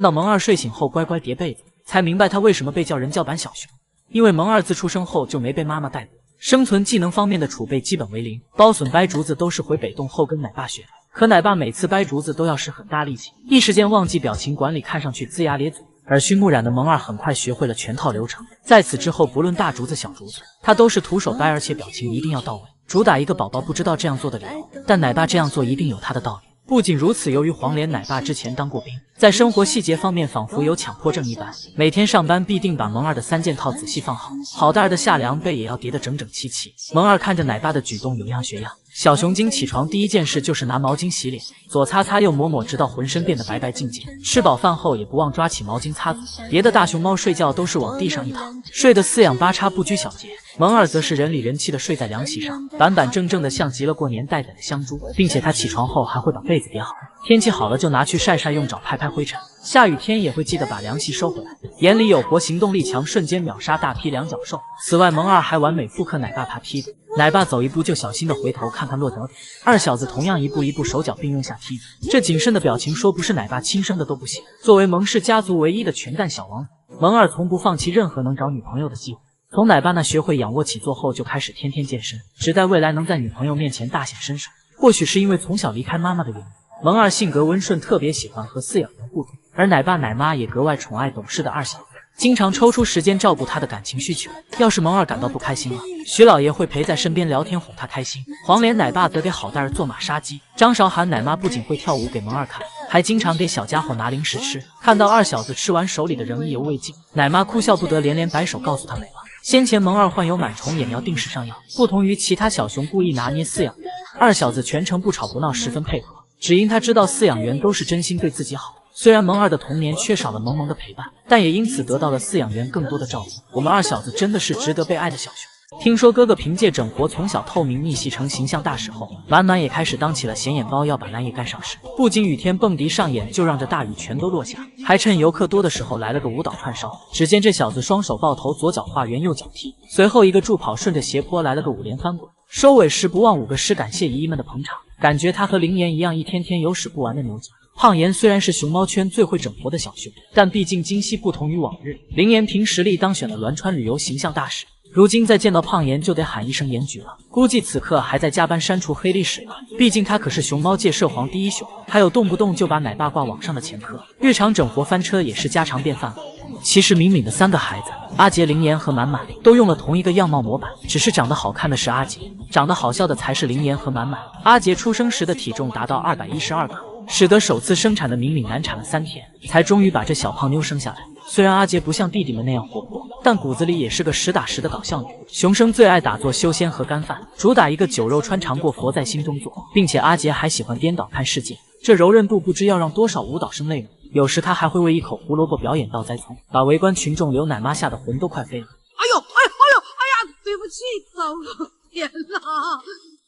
到萌二睡醒后乖乖叠被子，才明白他为什么被叫人教版小熊。因为萌二自出生后就没被妈妈带过，生存技能方面的储备基本为零，包笋掰竹子都是回北洞后跟奶爸学的。可奶爸每次掰竹子都要使很大力气，一时间忘记表情管理，看上去龇牙咧嘴。耳熏目染的萌二很快学会了全套流程，在此之后不论大竹子小竹子，他都是徒手掰，而且表情一定要到位，主打一个宝宝不知道这样做的理由，但奶爸这样做一定有他的道理。不仅如此，由于黄连奶爸之前当过兵，在生活细节方面仿佛有强迫症一般，每天上班必定把萌二的3件套仔细放好，好大的夏凉被也要叠得整整齐齐。萌二看着奶爸的举动有样学样，小熊精起床第一件事就是拿毛巾洗脸，左擦擦右抹抹，直到浑身变得白白净净。吃饱饭后也不忘抓起毛巾擦嘴。别的大熊猫睡觉都是往地上一躺，睡得四仰八叉不拘小节，萌二则是人里人气的睡在凉席上，板板正正的像极了过年待宰的香猪，并且他起床后还会把被子叠好，天气好了就拿去晒晒，用爪拍拍灰尘，下雨天也会记得把凉席收回来。眼里有活，行动力强，瞬间秒杀大批两脚兽。此外，萌二还完美复刻奶爸爬梯子，奶爸走一步就小心的回头看看落脚点，二小子同样一步一步手脚并用下梯子，这谨慎的表情说不是奶爸亲生的都不行。作为萌氏家族唯一的全蛋小王子，萌二从不放弃任何能找女朋友的机会。从奶爸那学会仰卧起坐后，就开始天天健身，只待未来能在女朋友面前大显身手。或许是因为从小离开妈妈的原因，萌二性格温顺，特别喜欢和饲养员互动，而奶爸奶妈也格外宠爱懂事的二小子，经常抽出时间照顾他的感情需求。要是萌二感到不开心了，徐老爷会陪在身边聊天哄他开心，黄连奶爸则给好蛋儿做马杀鸡。张韶涵奶妈不仅会跳舞给萌二看，还经常给小家伙拿零食吃。看到二小子吃完手里的仍意犹未尽，奶妈哭笑不得，连连摆手告诉他没了。先前萌二患有螨虫眼，要定时上药，不同于其他小熊故意拿捏饲养员，二小子全程不吵不闹，十分配合，只因他知道饲养员都是真心对自己好。虽然萌二的童年缺少了萌萌的陪伴，但也因此得到了饲养员更多的照顾。我们二小子真的是值得被爱的小熊。听说哥哥凭借整活从小透明逆袭成形象大使后，暖暖也开始当起了显眼包，要把蓝叶干上市。不仅雨天蹦迪上演，就让这大雨全都落下，还趁游客多的时候来了个舞蹈串烧。只见这小子双手抱头，左脚画圆，右脚踢，随后一个助跑，顺着斜坡来了个5连翻滚。收尾时不忘5个诗，感谢姨姨们的捧场，感觉他和灵岩一样，一天天有使不完的牛劲。胖岩虽然是熊猫圈最会整活的小熊，但毕竟今夕不同于往日，灵岩凭实力当选了栾川旅游形象大使。如今再见到胖岩就得喊一声严举了，估计此刻还在加班删除黑历史吧，毕竟他可是熊猫界涉黄第一熊，还有动不动就把奶爸挂网上的前科，日常整活翻车也是家常便饭了。其实敏敏的3个孩子阿杰、灵岩和满满都用了同一个样貌模板，只是长得好看的是阿杰，长得好笑的才是灵岩和满满。阿杰出生时的体重达到212克，使得首次生产的敏敏难产了3天，才终于把这小胖妞生下来。虽然阿杰不像弟弟们那样活泼，但骨子里也是个实打实的搞笑女。熊生最爱打坐修仙和干饭，主打一个酒肉穿肠过佛在心中坐，并且阿杰还喜欢颠倒看世界，这柔韧度不知要让多少舞蹈生泪目。有时他还会为一口胡萝卜表演倒栽葱，把围观群众刘奶妈吓得魂都快飞了。哎呦哎呦哎呦哎呀，对不起，糟了，天哪！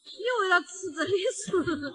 你为了吃这里是……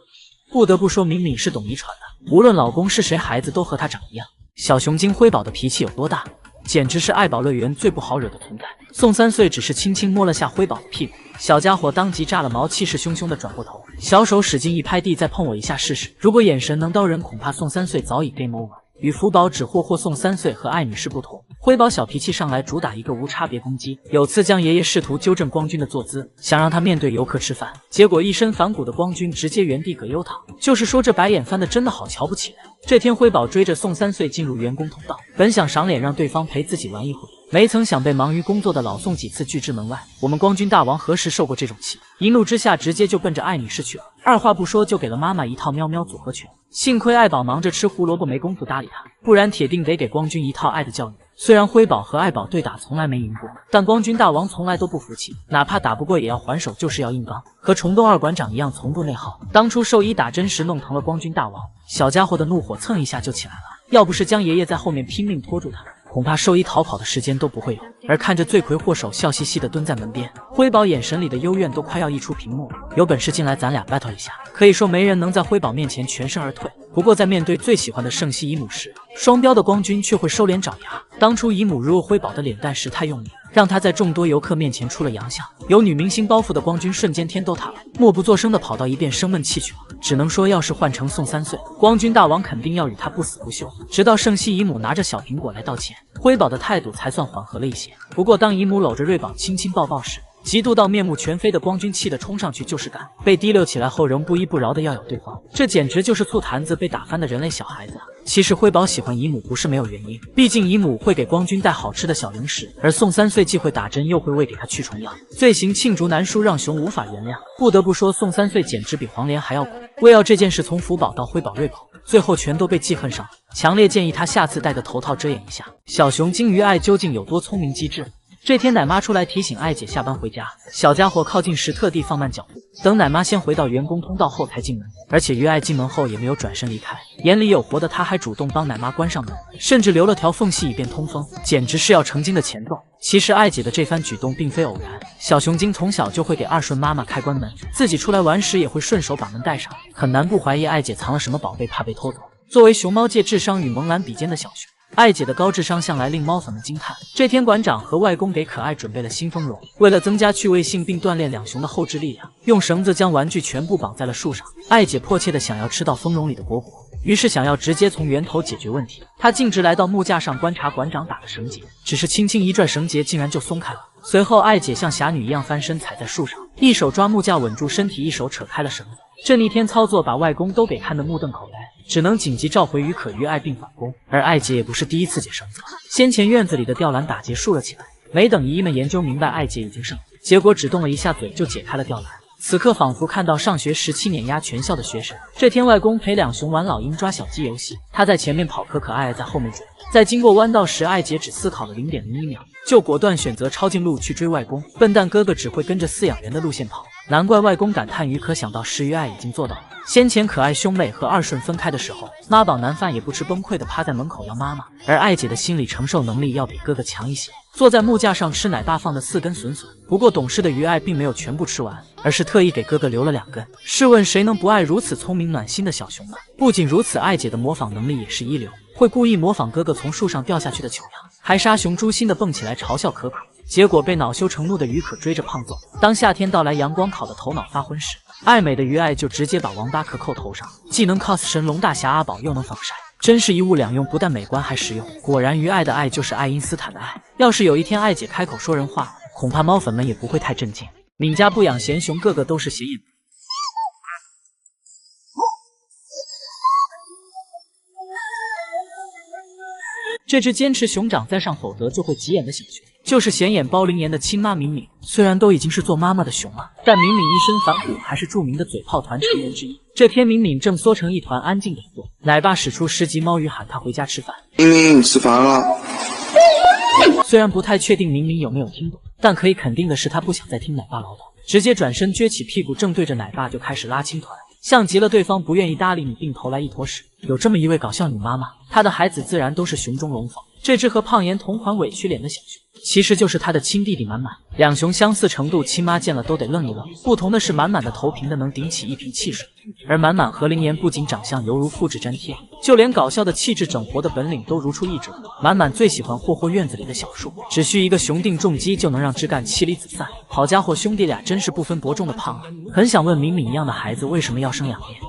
不得不说，敏敏是懂遗传的，无论老公是谁，孩子都和他长一样。小熊精辉宝的脾气有多大，简直是爱宝乐园最不好惹的存在。宋3岁只是轻轻摸了下辉宝的屁股，小家伙当即炸了毛，气势汹汹地转过头，小手使劲一拍地，再碰我一下试试。如果眼神能刀人，恐怕宋3岁早已 game over。与福宝只霍霍宋3岁和艾米是不同，辉宝小脾气上来主打一个无差别攻击。有次江爷爷试图纠正光君的坐姿，想让他面对游客吃饭，结果一身反骨的光君直接原地葛优躺。就是说这白眼翻的真的好瞧不起人。这天辉宝追着宋3岁进入员工通道，本想赏脸让对方陪自己玩一会，没曾想被忙于工作的老宋几次拒之门外。我们光君大王何时受过这种气？一怒之下直接就奔着艾米士去了，二话不说就给了妈妈一套喵喵组合拳。幸亏爱宝忙着吃胡萝卜没工夫搭理他，不然铁定得给光君一套爱的教育。虽然辉宝和爱宝对打从来没赢过，但光君大王从来都不服气，哪怕打不过也要还手，就是要硬刚。和虫洞二馆长一样从不内耗，当初兽医打针时弄疼了光君大王，小家伙的怒火蹭一下就起来了，要不是江爷爷在后面拼命拖住他，恐怕兽医逃跑的时间都不会有。而看着罪魁祸首笑嘻嘻地蹲在门边，辉宝眼神里的幽怨都快要溢出屏幕了。有本事进来咱俩 battle 一下。可以说没人能在辉宝面前全身而退，不过在面对最喜欢的圣熙姨母时，双标的光君却会收敛爪牙。当初姨母侮辱辉宝的脸蛋时太用力，让他在众多游客面前出了洋相。有女明星包袱的光君瞬间天都塌了，默不作声的跑到一边生闷气去了。只能说，要是换成宋3岁，光君大王肯定要与他不死不休。直到盛熙姨母拿着小苹果来道歉，辉宝的态度才算缓和了一些。不过当姨母搂着瑞宝亲亲抱抱时，嫉妒到面目全非的光君气得冲上去就是干，被提溜起来后仍不依不饶的要咬对方，这简直就是醋坛子被打翻的人类小孩子。其实辉宝喜欢姨母不是没有原因，毕竟姨母会给光君带好吃的小零食，而宋3岁既会打针又会喂给他驱虫药，罪行罄竹难书，让熊无法原谅。不得不说，宋3岁简直比黄连还要苦。为要这件事从福宝到辉宝瑞宝，最后全都被记恨上了。强烈建议他下次戴个头套遮掩一下。小熊精于爱究竟有多聪明机智？这天奶妈出来提醒爱姐下班回家，小家伙靠近时特地放慢脚步，等奶妈先回到员工通道后才进门。而且于爱进门后也没有转身离开，眼里有活的他还主动帮奶妈关上门，甚至留了条缝隙以便通风，简直是要成精的前奏。其实爱姐的这番举动并非偶然，小熊精从小就会给二顺妈妈开关门，自己出来玩时也会顺手把门带上，很难不怀疑爱姐藏了什么宝贝，怕被偷走。作为熊猫界智商与萌兰比肩的小熊，爱姐的高智商向来令猫粉们惊叹。这天，馆长和外公给可爱准备了新丰绒，为了增加趣味性并锻炼两熊的后肢力量，用绳子将玩具全部绑在了树上。爱姐迫切的想要吃到丰绒里的果果，于是想要直接从源头解决问题。她径直来到木架上观察馆长打的绳结，只是轻轻一拽，绳结竟然就松开了。随后，爱姐像侠女一样翻身踩在树上，一手抓木架稳住身体，一手扯开了绳子。这逆天操作把外公都给看得目瞪口呆，只能紧急召回于可于爱并返工。而爱姐也不是第一次解绳子，先前院子里的吊篮打结竖了起来，没等姨姨们研究明白爱姐已经胜了，结果只动了一下嘴就解开了吊篮。此刻仿佛看到上学时期碾压全校的学生。这天外公陪两熊玩老鹰抓小鸡游戏，他在前面跑，可爱在后面追。在经过弯道时，爱姐只思考了0.01秒，就果断选择抄近路去追外公。笨蛋哥哥只会跟着饲养员的路线跑，难怪外公感叹于可想到时于爱已经做到了。先前可爱兄妹和二顺分开的时候，妈宝男饭也不吃，崩溃的趴在门口要妈妈，而爱姐的心理承受能力要比哥哥强一些，坐在木架上吃奶爸放的4根笋笋。不过懂事的于爱并没有全部吃完，而是特意给哥哥留了2根。试问谁能不爱如此聪明暖心的小熊呢？不仅如此，爱姐的模仿能力也是一流，会故意模仿哥哥从树上掉下去的糗样，还杀熊诛心的蹦起来嘲笑可可，结果被恼羞成怒的于可追着胖揍。当夏天到来，阳光烤得头脑发昏时，爱美的于爱就直接把王八壳扣头上，既能 cos 神龙大侠阿宝，又能防晒，真是一物两用，不但美观还实用。果然于爱的爱就是爱因斯坦的爱。要是有一天爱姐开口说人话，恐怕猫粉们也不会太震惊。闵家不养闲熊，个个都是显眼。这只坚持熊掌在上，否则就会急眼的小熊，就是显眼包灵颜的亲妈敏敏。虽然都已经是做妈妈的熊了，但敏敏一身反骨，还是著名的嘴炮团成员之一。这天，敏敏正缩成一团，安静等坐。奶爸使出10级猫语喊她回家吃饭。敏敏，吃饭了。虽然不太确定敏敏有没有听懂，但可以肯定的是，她不想再听奶爸唠叨，直接转身撅起屁股，正对着奶爸就开始拉亲团，像极了对方不愿意搭理你，并投来一坨屎。有这么一位搞笑女妈妈，她的孩子自然都是熊中龙凤。这只和胖妍同款委屈脸的小熊，其实就是她的亲弟弟满满。两熊相似程度，亲妈见了都得愣一愣。不同的是，满满的头平的能顶起一瓶汽水，而满满和灵妍不仅长相犹如复制粘贴，就连搞笑的气质、整活的本领都如出一辙。满满最喜欢霍霍院子里的小树，只需一个雄定重击就能让枝干妻离子散。好家伙，兄弟俩真是不分伯仲的胖啊！很想问敏敏一样的孩子为什么要生2遍。